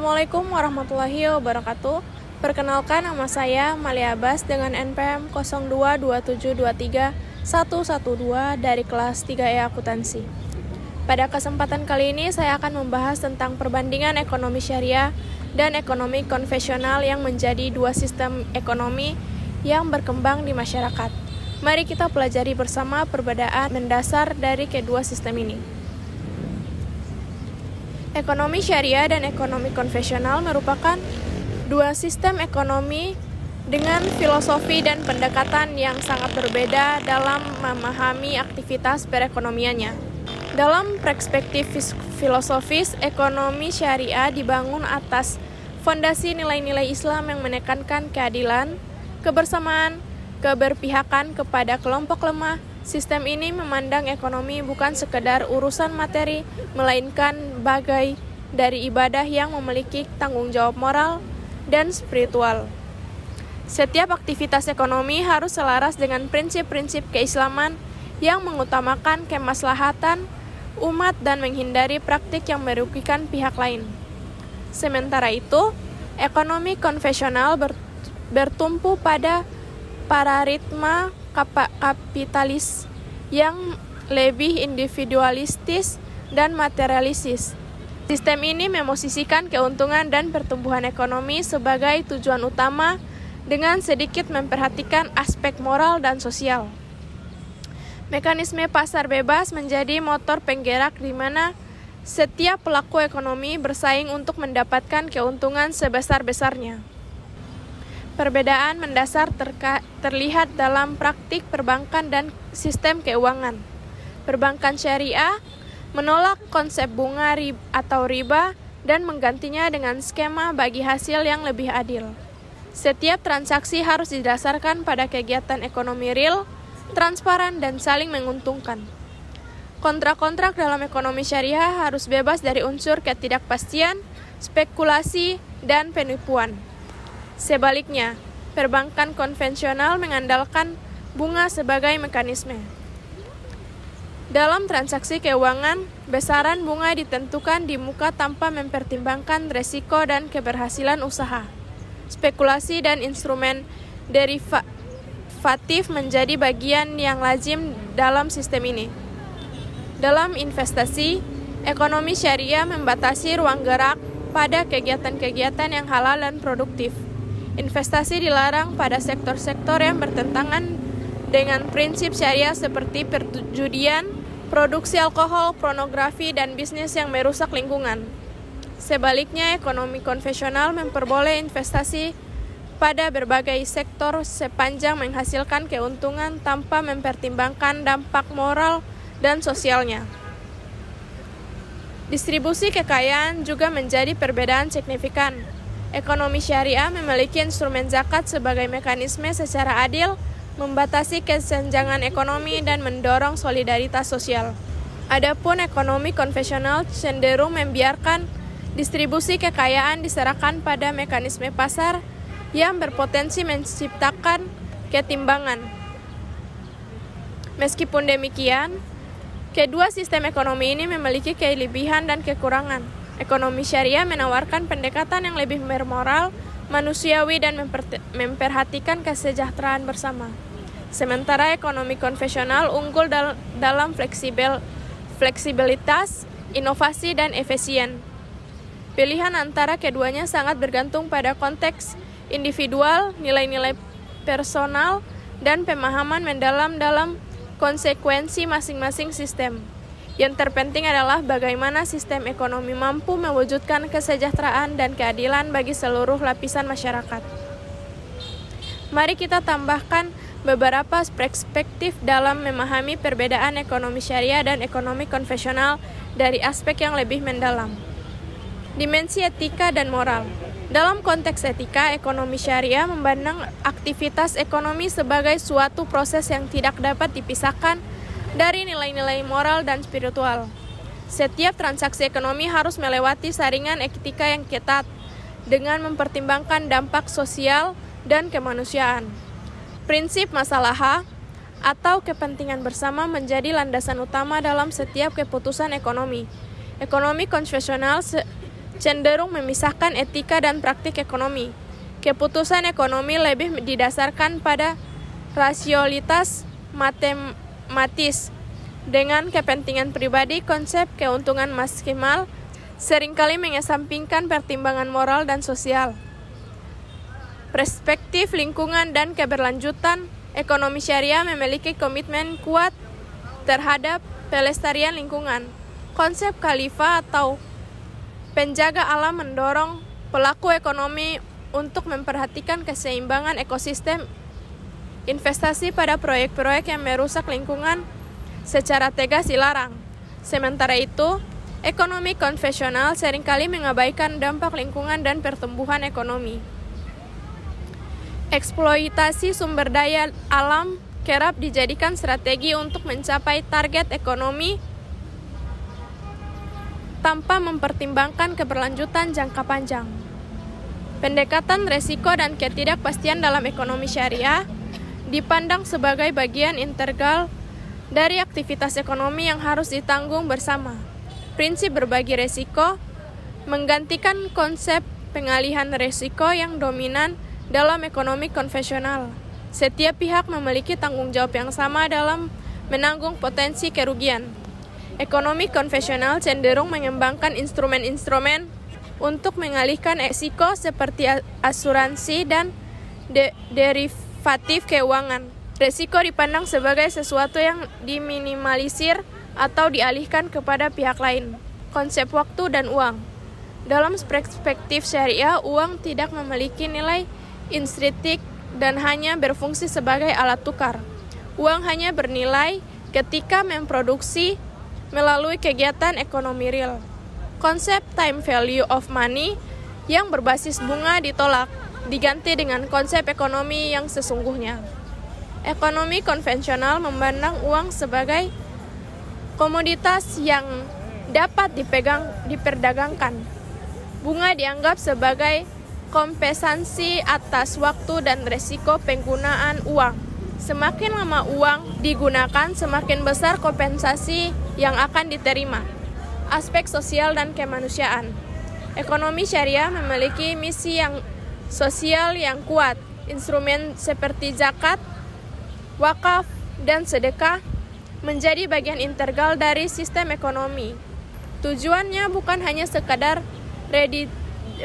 Assalamualaikum warahmatullahi wabarakatuh. Perkenalkan, nama saya Malia Abbas dengan NPM 0227231112 dari kelas 3E Akuntansi. Pada kesempatan kali ini saya akan membahas tentang perbandingan ekonomi syariah dan ekonomi konvensional yang menjadi dua sistem ekonomi yang berkembang di masyarakat. Mari kita pelajari bersama perbedaan mendasar dari kedua sistem ini. Ekonomi syariah dan ekonomi konvensional merupakan dua sistem ekonomi dengan filosofi dan pendekatan yang sangat berbeda dalam memahami aktivitas perekonomiannya. Dalam perspektif filosofis, ekonomi syariah dibangun atas fondasi nilai-nilai Islam yang menekankan keadilan, kebersamaan, keberpihakan kepada kelompok lemah. Sistem ini memandang ekonomi bukan sekedar urusan materi, melainkan bagai dari ibadah yang memiliki tanggung jawab moral dan spiritual. Setiap aktivitas ekonomi harus selaras dengan prinsip-prinsip keislaman yang mengutamakan kemaslahatan umat dan menghindari praktik yang merugikan pihak lain. Sementara itu, ekonomi konvensional bertumpu pada paradigma kapitalis yang lebih individualistis dan materialistis. Sistem ini memosisikan keuntungan dan pertumbuhan ekonomi sebagai tujuan utama dengan sedikit memperhatikan aspek moral dan sosial. Mekanisme pasar bebas menjadi motor penggerak di mana setiap pelaku ekonomi bersaing untuk mendapatkan keuntungan sebesar-besarnya. Perbedaan mendasar terlihat dalam praktik perbankan dan sistem keuangan. Perbankan syariah menolak konsep bunga atau riba dan menggantinya dengan skema bagi hasil yang lebih adil. Setiap transaksi harus didasarkan pada kegiatan ekonomi real, transparan, dan saling menguntungkan. Kontrak-kontrak dalam ekonomi syariah harus bebas dari unsur ketidakpastian, spekulasi, dan penipuan. Sebaliknya, perbankan konvensional mengandalkan bunga sebagai mekanisme. Dalam transaksi keuangan, besaran bunga ditentukan di muka tanpa mempertimbangkan risiko dan keberhasilan usaha. Spekulasi dan instrumen derivatif menjadi bagian yang lazim dalam sistem ini. Dalam investasi, ekonomi syariah membatasi ruang gerak pada kegiatan-kegiatan yang halal dan produktif. Investasi dilarang pada sektor-sektor yang bertentangan dengan prinsip syariah seperti perjudian, produksi alkohol, pornografi, dan bisnis yang merusak lingkungan. Sebaliknya, ekonomi konvensional memperboleh investasi pada berbagai sektor sepanjang menghasilkan keuntungan tanpa mempertimbangkan dampak moral dan sosialnya. Distribusi kekayaan juga menjadi perbedaan signifikan. Ekonomi syariah memiliki instrumen zakat sebagai mekanisme secara adil, membatasi kesenjangan ekonomi dan mendorong solidaritas sosial. Adapun ekonomi konvensional cenderung membiarkan distribusi kekayaan diserahkan pada mekanisme pasar yang berpotensi menciptakan ketimbangan. Meskipun demikian, kedua sistem ekonomi ini memiliki kelebihan dan kekurangan. Ekonomi syariah menawarkan pendekatan yang lebih bermoral, manusiawi, dan memperhatikan kesejahteraan bersama. Sementara ekonomi konvensional unggul dalam fleksibilitas, inovasi, dan efisien. Pilihan antara keduanya sangat bergantung pada konteks individual, nilai-nilai personal, dan pemahaman mendalam dalam konsekuensi masing-masing sistem. Yang terpenting adalah bagaimana sistem ekonomi mampu mewujudkan kesejahteraan dan keadilan bagi seluruh lapisan masyarakat. Mari kita tambahkan beberapa perspektif dalam memahami perbedaan ekonomi syariah dan ekonomi konvensional dari aspek yang lebih mendalam. Dimensi etika dan moral. Dalam konteks etika, ekonomi syariah memandang aktivitas ekonomi sebagai suatu proses yang tidak dapat dipisahkan dari nilai-nilai moral dan spiritual. Setiap transaksi ekonomi harus melewati saringan etika yang ketat dengan mempertimbangkan dampak sosial dan kemanusiaan. Prinsip maslahah atau kepentingan bersama menjadi landasan utama dalam setiap keputusan ekonomi. Ekonomi konvensional cenderung memisahkan etika dan praktik ekonomi. Keputusan ekonomi lebih didasarkan pada rasionalitas matematis. Dengan kepentingan pribadi, konsep keuntungan maksimal seringkali mengesampingkan pertimbangan moral dan sosial. Perspektif lingkungan dan keberlanjutan, ekonomi syariah memiliki komitmen kuat terhadap pelestarian lingkungan. Konsep khalifah atau penjaga alam mendorong pelaku ekonomi untuk memperhatikan keseimbangan ekosistem. Investasi pada proyek-proyek yang merusak lingkungan secara tegas dilarang. Sementara itu, ekonomi konvensional seringkali mengabaikan dampak lingkungan dan pertumbuhan ekonomi. Eksploitasi sumber daya alam kerap dijadikan strategi untuk mencapai target ekonomi tanpa mempertimbangkan keberlanjutan jangka panjang. Pendekatan resiko dan ketidakpastian dalam ekonomi syariah dipandang sebagai bagian integral dari aktivitas ekonomi yang harus ditanggung bersama. Prinsip berbagi resiko menggantikan konsep pengalihan resiko yang dominan dalam ekonomi konvensional. Setiap pihak memiliki tanggung jawab yang sama dalam menanggung potensi kerugian. Ekonomi konvensional cenderung mengembangkan instrumen-instrumen untuk mengalihkan risiko seperti asuransi dan derivatif keuangan. Risiko dipandang sebagai sesuatu yang diminimalisir atau dialihkan kepada pihak lain. Konsep waktu dan uang. Dalam perspektif syariah, uang tidak memiliki nilai intrinsik dan hanya berfungsi sebagai alat tukar. Uang hanya bernilai ketika memproduksi melalui kegiatan ekonomi real. Konsep time value of money yang berbasis bunga ditolak, diganti dengan konsep ekonomi yang sesungguhnya. Ekonomi konvensional memandang uang sebagai komoditas yang dapat diperdagangkan. Bunga dianggap sebagai kompensasi atas waktu dan resiko penggunaan uang. Semakin lama uang digunakan, semakin besar kompensasi yang akan diterima. Aspek sosial dan kemanusiaan. Ekonomi syariah memiliki misi yang sosial yang kuat. Instrumen seperti zakat, wakaf, dan sedekah menjadi bagian integral dari sistem ekonomi. Tujuannya bukan hanya sekadar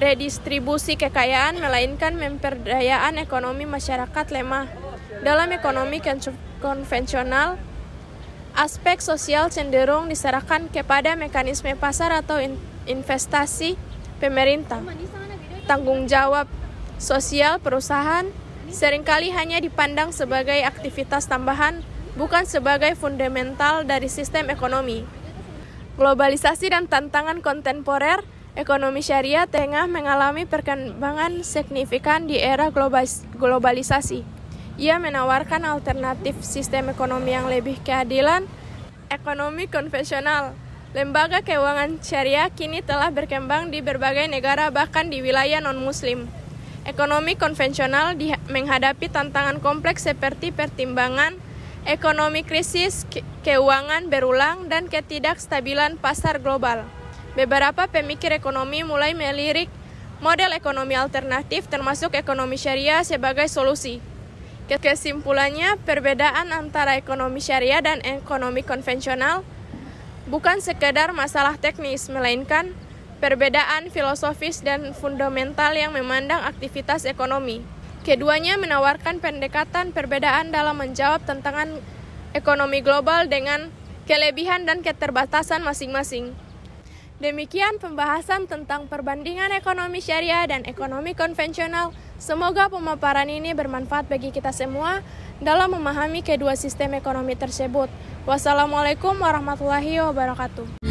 redistribusi kekayaan, melainkan pemberdayaan ekonomi masyarakat lemah. Dalam ekonomi konvensional, aspek sosial cenderung diserahkan kepada mekanisme pasar atau investasi pemerintah. Tanggung jawab sosial perusahaan seringkali hanya dipandang sebagai aktivitas tambahan, bukan sebagai fundamental dari sistem ekonomi. Globalisasi dan tantangan kontemporer. Ekonomi syariah tengah mengalami perkembangan signifikan di era globalisasi. Ia menawarkan alternatif sistem ekonomi yang lebih keadilan. Ekonomi konvensional. Lembaga keuangan syariah kini telah berkembang di berbagai negara, bahkan di wilayah non-muslim. Ekonomi konvensional menghadapi tantangan kompleks seperti pertimbangan ekonomi krisis, keuangan berulang, dan ketidakstabilan pasar global. Beberapa pemikir ekonomi mulai melirik model ekonomi alternatif termasuk ekonomi syariah sebagai solusi. Kesimpulannya, perbedaan antara ekonomi syariah dan ekonomi konvensional bukan sekedar masalah teknis, melainkan perbedaan filosofis dan fundamental yang memandang aktivitas ekonomi. Keduanya menawarkan pendekatan perbedaan dalam menjawab tantangan ekonomi global dengan kelebihan dan keterbatasan masing-masing. Demikian pembahasan tentang perbandingan ekonomi syariah dan ekonomi konvensional. Semoga pemaparan ini bermanfaat bagi kita semua dalam memahami kedua sistem ekonomi tersebut. Wassalamualaikum warahmatullahi wabarakatuh.